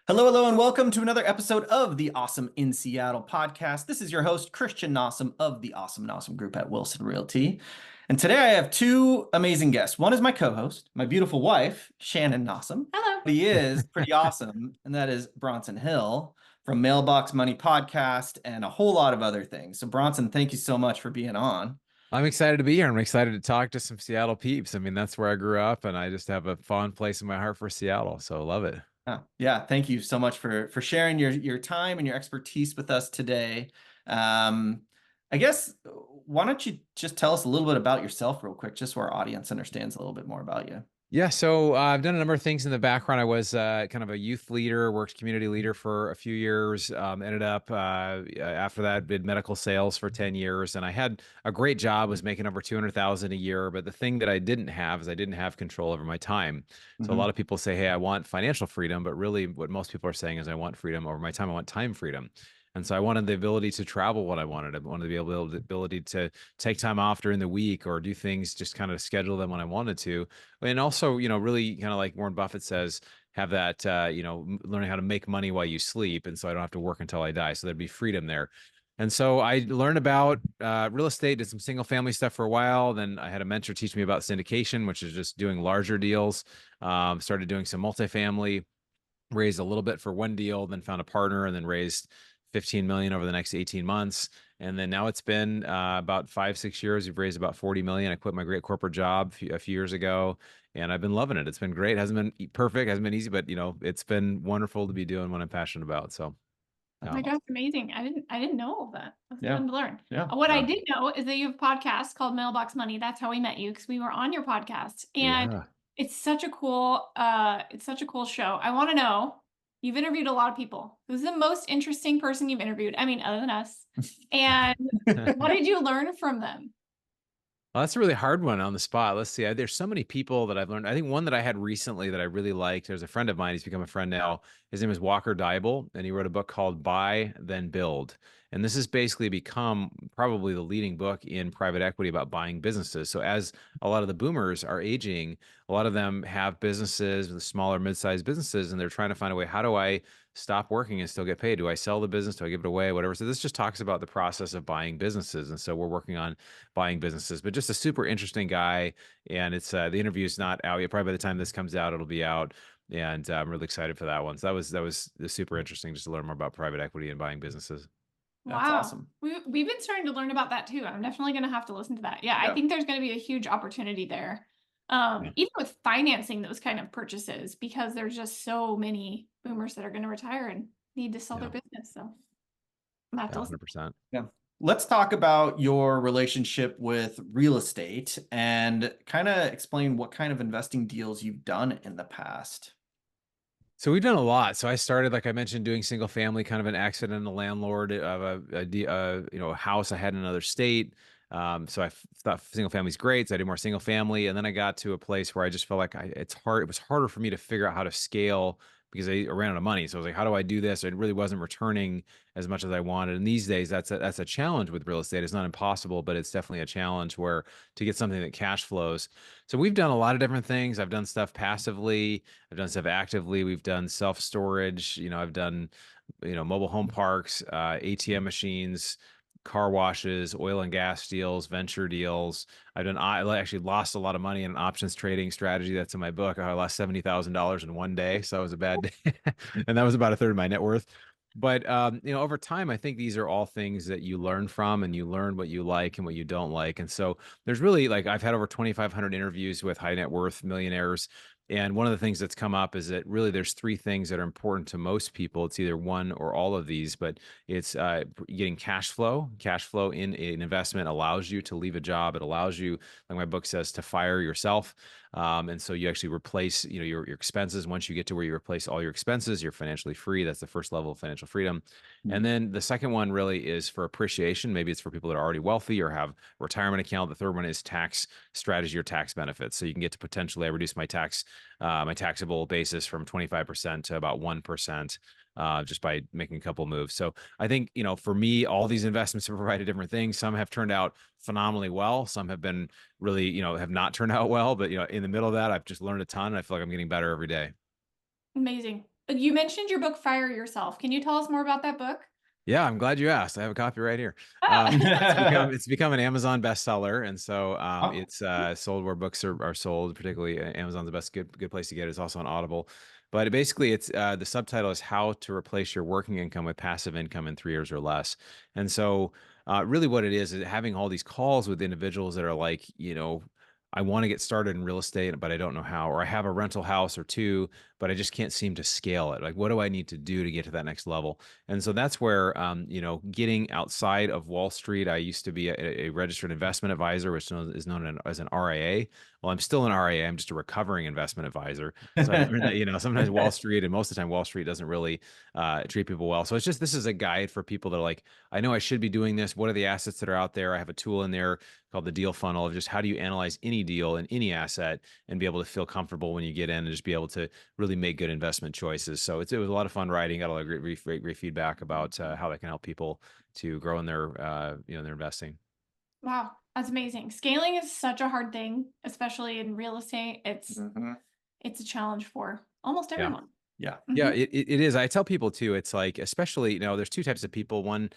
Hello, hello, and welcome to another episode of the Awesome in Seattle podcast. This is your host, Christian Nossum of the Awesome Nossum Group at Wilson Realty. And today I have two amazing guests. One is my co-host, my beautiful wife, Shannon Nossum. Hello. He is pretty awesome, and that is Bronson Hill from Mailbox Money podcast and a whole lot of other things. So Bronson, thank you so much for being on. I'm excited to be here. I'm excited to talk to some Seattle peeps. I mean, that's where I grew up, and I just have a fond place in my heart for Seattle. So I love it. Yeah, thank you so much for sharing your time and your expertise with us today. Um, I guess why don't you just tell us a little bit about yourself real quick, just so our audience understands a little bit more about you. Yeah, so I've done a number of things in the background. I was kind of a youth leader, worked community leader for a few years. Ended up after that did medical sales for 10 years, and I had a great job. Was making over 200,000 a year. But the thing that I didn't have is I didn't have control over my time. So a Mm-hmm. lot of people say, "Hey, I want financial freedom," but really, what most people are saying is, "I want freedom over my time. I want time freedom." And so I wanted the ability to travel what I wanted. I wanted to be able the ability to take time off during the week or do things, just kind of schedule them when I wanted to. And also, really kind of like Warren Buffett says, have that, learning how to make money while you sleep. And so I don't have to work until I die. So there'd be freedom there. And so I learned about real estate, did some single family stuff for a while. Then I had a mentor teach me about syndication, which is just doing larger deals. Started doing some multifamily, raised a little bit for one deal, then found a partner, and then raised 15 million over the next 18 months. And then now it's been about 5, 6 years. We've raised about 40 million. I quit my great corporate job a few years ago, and I've been loving it. It's been great. It hasn't been perfect, hasn't been easy, but it's been wonderful to be doing what I'm passionate about. So Oh my gosh, amazing. I didn't know all of that. That's Yeah, fun to learn. yeah, What I yeah, did know is that you have a podcast called Mailbox Money. That's how we met you because we were on your podcast. And yeah. it's such a cool show. I want to know, you've interviewed a lot of people. Who's the most interesting person you've interviewed? I mean, other than us. And what did you learn from them? Well, that's a really hard one on the spot. Let's see. There's so many people that I've learned. I think one that I had recently that I really liked. There's a friend of mine. He's become a friend now. His name is Walker Dybel, and he wrote a book called Buy Then Build. And this has basically become probably the leading book in private equity about buying businesses. So as a lot of the boomers are aging, a lot of them have businesses, the smaller, mid-sized businesses, and they're trying to find a way. How do I stop working and still get paid? Do I sell the business? Do I give it away? Whatever. So this just talks about the process of buying businesses. And so we're working on buying businesses, but just a super interesting guy. And it's the interview is not out yet. Probably by the time this comes out, it'll be out. And I'm really excited for that one. So that was super interesting just to learn more about private equity and buying businesses. that's Wow. awesome. We've been starting to learn about that too. I'm definitely going to have to listen to that. Yeah, I Yeah, think there's going to be a huge opportunity there. Yeah. Even with financing those kind of purchases, because there's just so many boomers that are going to retire and need to sell their Yeah. business. So I'm gonna have Yeah. to listen. 100%. yeah. Let's talk about your relationship with real estate and kind of explain what kind of investing deals you've done in the past. So we've done a lot. So I started, like I mentioned, doing single family, kind of an accidental landlord of a house I had in another state. So thought single family's great. So I did more single family, and then I got to a place where I just felt like it's hard. It was harder for me to figure out how to scale because I ran out of money. So I was like, how do I do this? It really wasn't returning as much as I wanted. And these days, that's a challenge with real estate. It's not impossible, but it's definitely a challenge where to get something that cash flows. So we've done a lot of different things. I've done stuff passively. I've done stuff actively. We've done self storage. I've done, mobile home parks, ATM machines, car washes, oil and gas deals, venture deals. I actually lost a lot of money in an options trading strategy that's in my book. I lost $70,000 in one day. So it was a bad day. And that was about a third of my net worth. But over time, I think these are all things that you learn from, and you learn what you like and what you don't like. And so there's really, like, I've had over 2,500 interviews with high net worth millionaires. And one of the things that's come up is that really there's three things that are important to most people. It's either one or all of these, but it's getting cash flow. Cash flow in an investment allows you to leave a job. It allows you, like my book says, to fire yourself. And so you actually replace, your expenses. Once you get to where you replace all your expenses, you're financially free. That's the first level of financial freedom. And then the second one really is for appreciation. Maybe it's for people that are already wealthy or have a retirement account. The third one is tax strategy or tax benefits. So you can get to potentially, I reduce my taxable basis from 25% to about 1%. Just by making a couple moves. So I think, for me, all these investments have provided different things. Some have turned out phenomenally well. Some have been really, have not turned out well. But, in the middle of that, I've just learned a ton. And I feel like I'm getting better every day. Amazing. You mentioned your book, Fire Yourself. Can you tell us more about that book? Yeah, I'm glad you asked. I have a copy right here. Ah. It's become an Amazon bestseller, and so Oh, it's sold where books are sold. Particularly, Amazon's the best good place to get it. It's also on Audible, but basically, it's the subtitle is "How to Replace Your Working Income with Passive Income in 3 years or Less." And so, really, what it is having all these calls with individuals that are like, I want to get started in real estate, but I don't know how, or I have a rental house or two, but I just can't seem to scale it. Like, what do I need to do to get to that next level? And so that's where, getting outside of Wall Street. I used to be a registered investment advisor, which is known as an RIA. Well, I'm still an RIA. I'm just a recovering investment advisor. So I learned that, sometimes Wall Street, and most of the time Wall Street doesn't really treat people well. So this is a guide for people that are like, I know I should be doing this. What are the assets that are out there? I have a tool in there called the deal funnel of just how do you analyze any deal and any asset and be able to feel comfortable when you get in and just be able to really make good investment choices. So it was a lot of fun writing. Got a lot of great feedback about how that can help people to grow in their their investing. Wow, that's amazing. Scaling is such a hard thing, especially in real estate. Mhm. It's a challenge for almost Yeah. everyone. Yeah. Yeah, Mhm. it is. I tell people too, it's like, especially, there's two types of people. One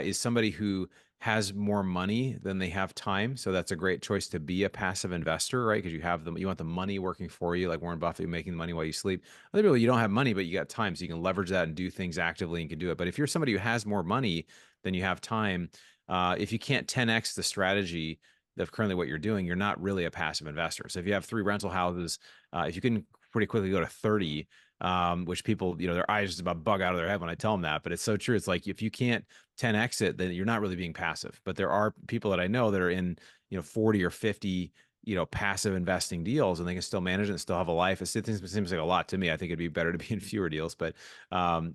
is somebody who has more money than they have time. So that's a great choice to be a passive investor, right? Because you want the money working for you, like Warren Buffett, making the money while you sleep. Other people, you don't have money, but you got time. So you can leverage that and do things actively and can do it. But if you're somebody who has more money than you have time, if you can't 10x the strategy of currently what you're doing, you're not really a passive investor. So if you have 3 rental houses, if you can pretty quickly go to 30, which people, their eyes just about bug out of their head when I tell them that, but it's so true. It's like, if you can't 10x it, then you're not really being passive. But there are people that I know that are in, 40 or 50, passive investing deals, and they can still manage it and still have a life. It seems like a lot to me. I think it'd be better to be in fewer deals, but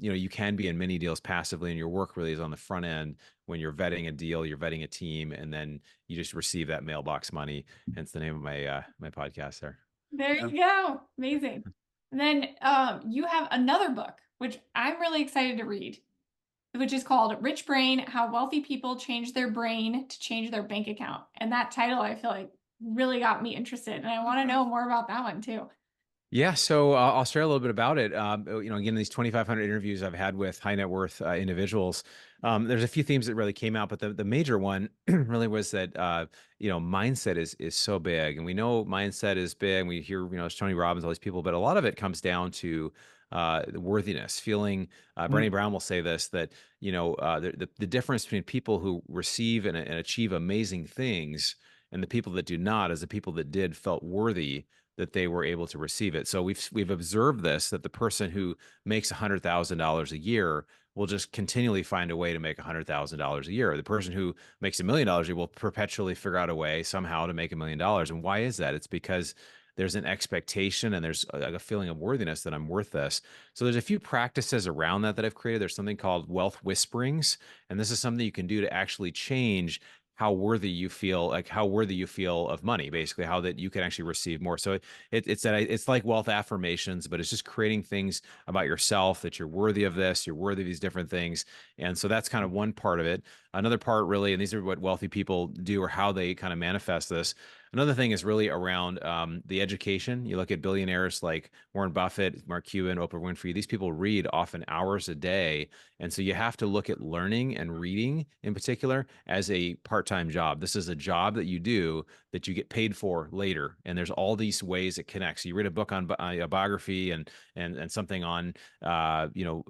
you can be in many deals passively, and your work really is on the front end when you're vetting a deal, you're vetting a team, and then you just receive that mailbox money. Hence the name of my podcast there. There Yeah. you go. Amazing. And then you have another book, which I'm really excited to read, which is called Rich Brain: How Wealthy People Change Their Brain to Change Their Bank Account. And that title, I feel like, really got me interested. And I want to know more about that one too. Yeah, so I'll share a little bit about it. Again, these 2,500 interviews I've had with high net worth individuals, there's a few themes that really came out, but the major one really was that mindset is so big, and we know mindset is big. And we hear it's Tony Robbins, all these people, but a lot of it comes down to the worthiness, feeling. Brené Brown will say this, that the difference between people who receive and achieve amazing things and the people that do not, is the people that did felt worthy that they were able to receive it. So we've observed this, that the person who makes $100,000 a year will just continually find a way to make $100,000 a year. The person who makes $1 million a year will perpetually figure out a way somehow to make $1 million. And why is that? It's because there's an expectation and there's a feeling of worthiness that I'm worth this. So there's a few practices around that I've created. There's something called wealth whisperings, and this is something you can do to actually change how worthy you feel of money, basically, how that you can actually receive more. So it's like wealth affirmations, but it's just creating things about yourself, that you're worthy of this, you're worthy of these different things. And so that's kind of one part of it. Another part, really, and these are what wealthy people do, or how they kind of manifest this. Another thing is really around the education. You look at billionaires like Warren Buffett, Mark Cuban, Oprah Winfrey. These people read often hours a day. And so you have to look at learning and reading in particular as a part-time job. This is a job that you do that you get paid for later. And there's all these ways it connects. So you read a book on a biography and something on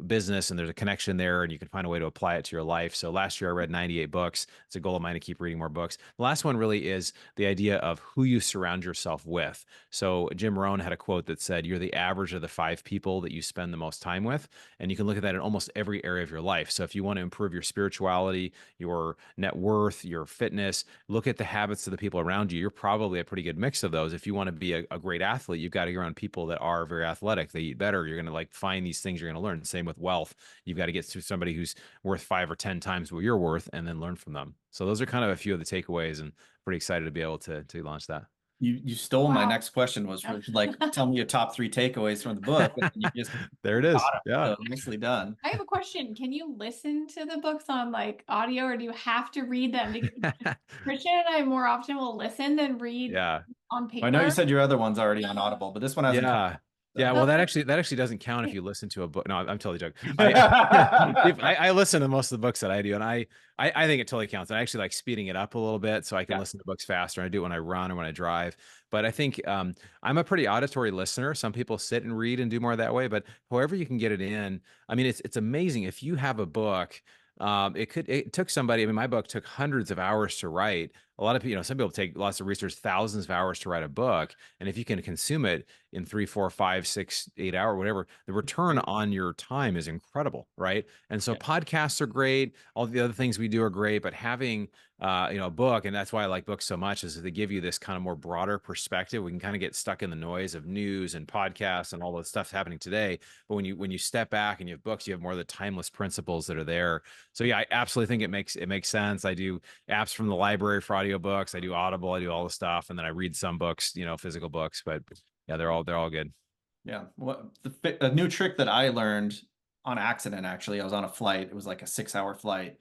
business, and there's a connection there, and you can find a way to apply it to your life. So last year I read 98 books. It's a goal of mine to keep reading more books. The last one really is the idea of who you surround yourself with. So Jim Rohn had a quote that said, "You're the average of the 5 people that you spend the most time with." And you can look at that in almost every area of your life. So if you want to improve your spirituality, your net worth, your fitness, look at the habits of the people around you. You're probably a pretty good mix of those. If you want to be a great athlete, you've got to get around people that are very athletic. They eat better. You're going to find these things you're going to learn. Same with wealth. You've got to get to somebody who's worth 5 or 10 times what you're worth, and then learn from them. So those are kind of a few of the takeaways, and pretty excited to be able to launch that. You stole my Wow. next question, was like, tell me your top 3 takeaways from the book. And you just There it is. got it. Yeah. So nicely done. I have a question. Can you listen to the books on audio, or do you have to read them? Because Christian and I more often will listen than read Yeah. on I know you paper. said your other one's already on Audible, but this one hasn't come. Yeah. Yeah, well, that actually doesn't count if you listen to a book. No, I'm totally joking. I listen to most of the books that I do, and I think it totally counts. I actually like speeding it up a little bit so I can Yeah. listen to books faster. I do it when I run or when I drive. But I think I'm a pretty auditory listener. Some people sit and read and do more that way, but however you can get it in, I mean, it's amazing if you have a book. It took somebody. I mean, my book took hundreds of hours to write. A lot of people, some people take lots of research, thousands of hours to write a book, and if you can consume it in 3, 4, 5, 6, 8 hours, whatever, the return on your time is incredible, right? And so Yeah. podcasts are great. All the other things we do are great, but having a book, and that's why I like books so much, is they give you this kind of more broader perspective. We can kind of get stuck in the noise of news and podcasts and all the stuff happening today. But when you step back and you have books, you have more of the timeless principles that are there. So yeah, I absolutely think it makes sense. I do apps from the library for audiobooks. I do Audible. I do all the stuff, and then I read some books, physical books. But yeah, they're all good. Yeah. A new trick that I learned on accident, actually, I was on a flight. It was like a 6-hour flight.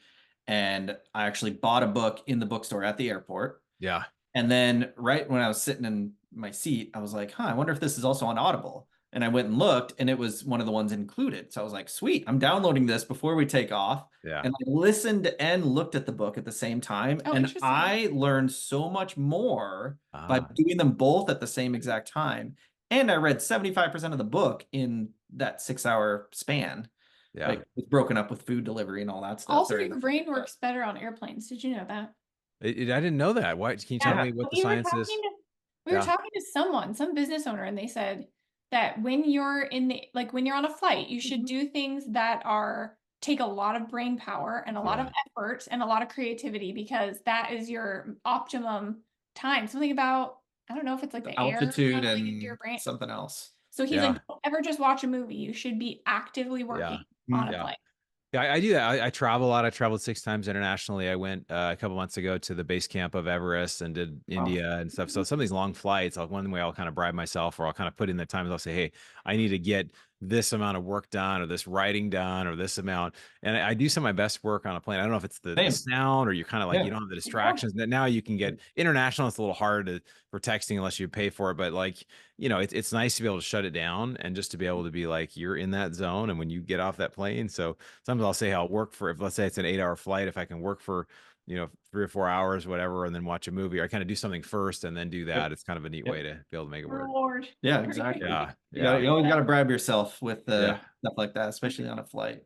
And I actually bought a book in the bookstore at the airport. Yeah. And then right when I was sitting in my seat, I was like, I wonder if this is also on Audible. And I went and looked, and it was one of the ones included. So I was like, sweet, I'm downloading this before we take off. Yeah. And I listened and looked at the book at the same time. Oh, And interesting. I learned so much more by doing them both at the same exact time. And I read 75% of the book in that 6-hour span. Yeah. Like, it's broken up with food delivery and all that stuff. Also, your brain works better on airplanes. Did you know that? I didn't know that. Why? Can you tell me what the science is? We were talking to some business owner, and they said that when you're when you're on a flight, you should do things that take a lot of brain power and a lot of effort and a lot of creativity, because that is your optimum time. Something about, I don't know if it's like the altitude air and into your brain. something else. So he's like, don't ever just watch a movie. You should be actively working on a flight. Yeah, I do that. I travel a lot. I traveled 6 times internationally. I went a couple months ago to the base camp of Everest and did India and stuff. So some of these long flights, one way I'll kind of bribe myself, or I'll kind of put in the time. I'll say, hey, I need to get this amount of work done, or this writing done, or this amount. And I do some of my best work on a plane. I don't know if it's the sound, or you're kind of like, you don't have the distractions. That now you can get international. It's a little hard for texting unless you pay for it. But it's nice to be able to shut it down and just to be able to be like, you're in that zone. And when you get off that plane, so sometimes I'll say I'll work for, if let's say it's an 8-hour flight, if I can work for 3 or 4 hours, whatever, and then watch a movie, or I kind of do something first and then do that. It's kind of a neat way to be able to make it work. Reward. Yeah, exactly. Yeah. You always got to bribe yourself with stuff like that, especially on a flight.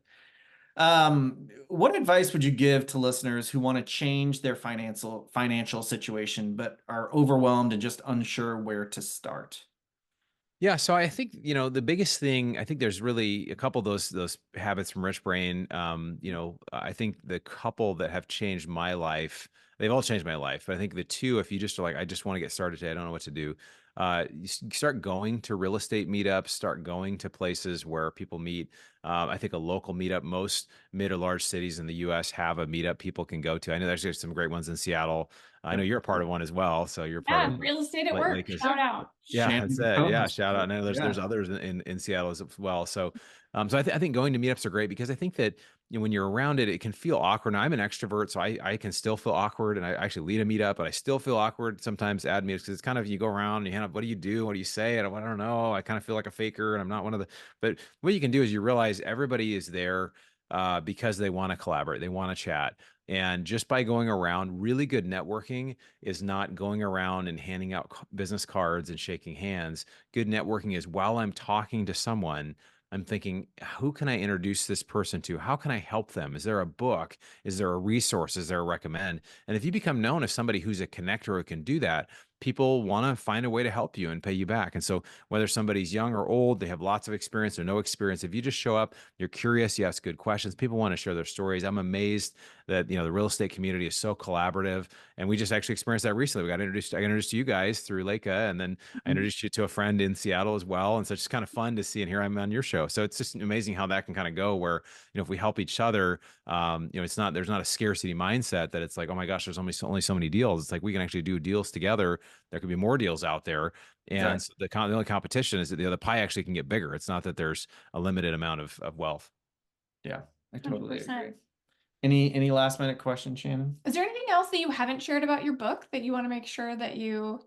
What advice would you give to listeners who want to change their financial situation, but are overwhelmed and just unsure where to start? Yeah, so I think, the biggest thing, I think there's really a couple of those habits from Rich Brain. I think the couple that have changed my life, they've all changed my life. But I think the two, if you just are like, I just want to get started today, I don't know what to do. You start going to real estate meetups, start going to places where people meet. I think a local meetup, most mid or large cities in the US have a meetup people can go to. I know there's some great ones in Seattle. I know you're a part of one as well. So you're part of real estate at work. Shout out. Yeah, Shannon, that's it. Yeah, shout out. I know there's others in Seattle as well. So I think going to meetups are great, because I think that when you're around it, it can feel awkward. Now, I'm an extrovert, so I can still feel awkward, and I actually lead a meetup, but I still feel awkward sometimes at meetups, because it's kind of, you go around and you hand up, what do you do? What do you say? And I don't know. I kind of feel like a faker, and I'm not one of the. But what you can do is you realize everybody is there because they want to collaborate, they want to chat. And just by going around, really good networking is not going around and handing out business cards and shaking hands. Good networking is, while I'm talking to someone, I'm thinking, who can I introduce this person to? How can I help them? Is there a book? Is there a resource? Is there a recommend? And if you become known as somebody who's a connector who can do that, people want to find a way to help you and pay you back. And so whether somebody's young or old, they have lots of experience or no experience, if you just show up, you're curious, you ask good questions, people want to share their stories. I'm amazed that, the real estate community is so collaborative. And we just actually experienced that recently. I got introduced to you guys through Leica, and then I introduced you to a friend in Seattle as well. And so it's just kind of fun to see, and here I'm on your show. So it's just amazing how that can kind of go, where, if we help each other, there's not a scarcity mindset that it's like, oh my gosh, there's only so many deals. It's like, we can actually do deals together. There could be more deals out there. And so the only competition is that the pie actually can get bigger. It's not that there's a limited amount of wealth. Yeah, I totally 100%. agree. Any last minute questions, Shannon? Is there anything else that you haven't shared about your book that you want to make sure that you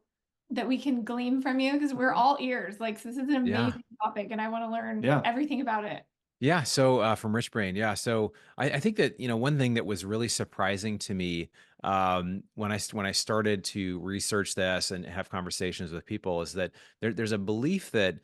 that we can glean from you? Because we're all ears. Like, so this is an Yeah. amazing topic, and I want to learn Yeah. everything about it. Yeah. So from Rich Brain, yeah. So I think that one thing that was really surprising to me when I started to research this and have conversations with people is that there's a belief that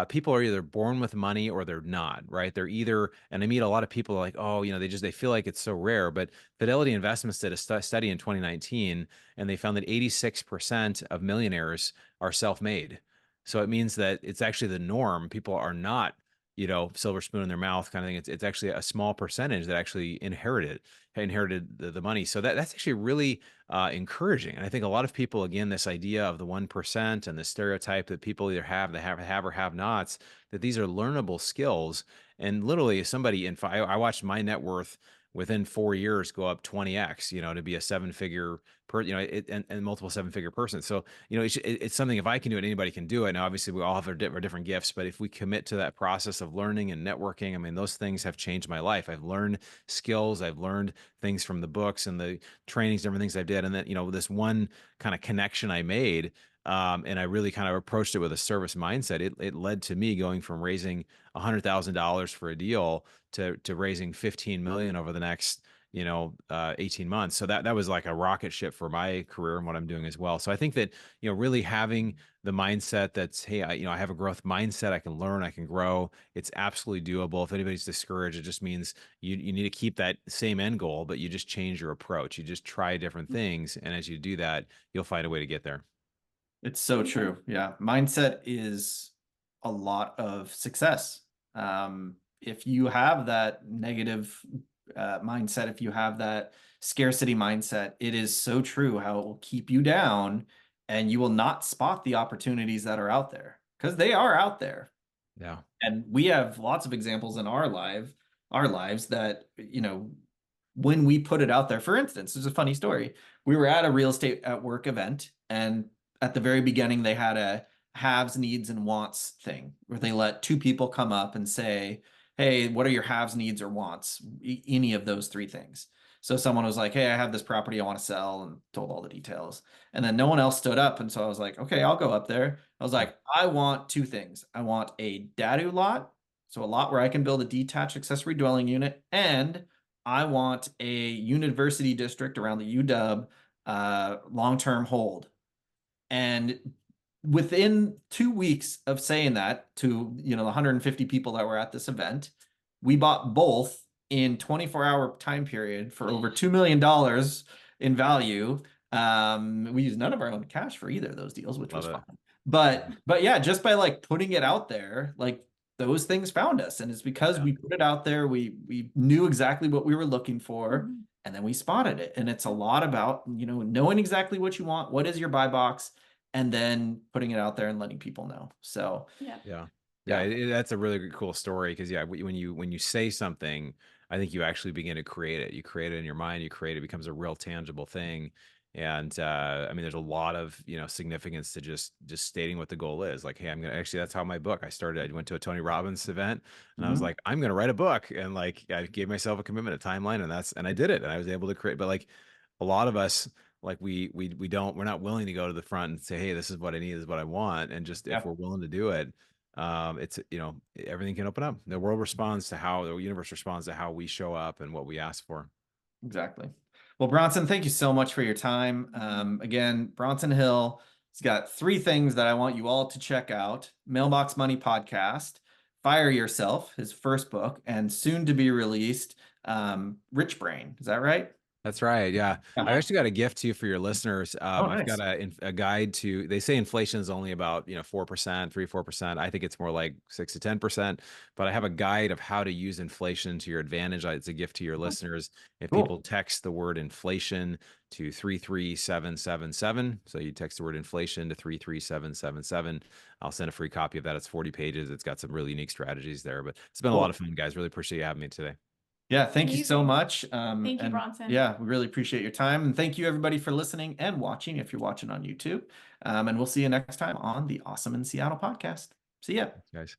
people are either born with money or they're not, right? They're either, and I meet a lot of people like, oh, they feel like it's so rare. But Fidelity Investments did a study in 2019, and they found that 86% of millionaires are self-made. So it means that it's actually the norm. People are not silver spoon in their mouth kind of thing. It's actually a small percentage that actually inherited the money. So that's actually really encouraging. And I think a lot of people, again, this idea of the 1% and the stereotype that people either have or have nots, that these are learnable skills. And literally somebody I watched my net worth within 4 years go up 20x, to be a seven-figure and multiple seven-figure person. So, it's something, if I can do it, anybody can do it. Now, obviously we all have our different gifts, but if we commit to that process of learning and networking, I mean, those things have changed my life. I've learned skills, I've learned things from the books and the trainings, different things I did. And then, this one kind of connection I made, and I really kind of approached it with a service mindset. It led to me going from raising $100,000 for a deal to raising 15 million over the next 18 months. So that was like a rocket ship for my career and what I'm doing as well. So I think that really having the mindset that's, hey, I have a growth mindset, I can learn, I can grow, it's absolutely doable. If anybody's discouraged, it just means you need to keep that same end goal, but you just change your approach. You just try different things, and as you do that, you'll find a way to get there. It's so true. Yeah. Mindset is a lot of success. If you have that negative mindset, if you have that scarcity mindset, it is so true how it will keep you down and you will not spot the opportunities that are out there because they are out there. Yeah. And we have lots of examples in our lives that, when we put it out there, for instance, there's a funny story. We were at a real estate at work event, and at the very beginning, they had a haves, needs, and wants thing where they let two people come up and say, hey, what are your haves, needs, or wants? Any of those three things. So someone was like, hey, I have this property I want to sell, and told all the details. And then no one else stood up. And so I was like, okay, I'll go up there. I was like, I want two things. I want a dadu lot, so a lot where I can build a detached accessory dwelling unit, and I want a university district around the UW long-term hold. And within 2 weeks of saying that to the 150 people that were at this event, we bought both in 24-hour time period for over $2 million in value. We used none of our own cash for either of those deals, which was fun. But yeah, just by like putting it out there, like those things found us. And it's because we put it out there, we knew exactly what we were looking for, and then we spotted it. And it's a lot about, knowing exactly what you want, what is your buy box, and then putting it out there and letting people know. So yeah, that's a really cool story because when you say something, I think you actually begin to create it. You create it in your mind. You create it, becomes a real tangible thing. And I mean, there's a lot of significance to just stating what the goal is. Like, hey, I'm gonna actually. That's how my book. I went to a Tony Robbins event, and I was like, I'm gonna write a book, and like I gave myself a commitment, a timeline, and I did it, and I was able to create. But like a lot of us, like we're not willing to go to the front and say, hey, this is what I need, this is what I want, and just if we're willing to do it, it's everything can open up. The universe responds to how we show up and what we ask for. Exactly. Well, Bronson, thank you so much for your time. Again, Bronson Hill, he's got 3 things that I want you all to check out: Mailbox Money podcast, Fire Yourself, his first book, and soon to be released, Rich Brain. Is that right? That's right. Yeah. I've actually got a gift to you for your listeners. I've nice. got a guide to, they say inflation is only about, 4%, 4%. I think it's more like 6 to 10%, but I have a guide of how to use inflation to your advantage. It's a gift to your listeners. If people text the word inflation to 33777, so you text the word inflation to 33777, I'll send a free copy of that. It's 40 pages. It's got some really unique strategies there, but it's been a lot of fun, guys. Really appreciate you having me today. Yeah, thank you so much. Thank you, Bronson. Yeah, we really appreciate your time. And thank you, everybody, for listening and watching if you're watching on YouTube. And we'll see you next time on the Awesome in Seattle podcast. See ya. Thanks, guys.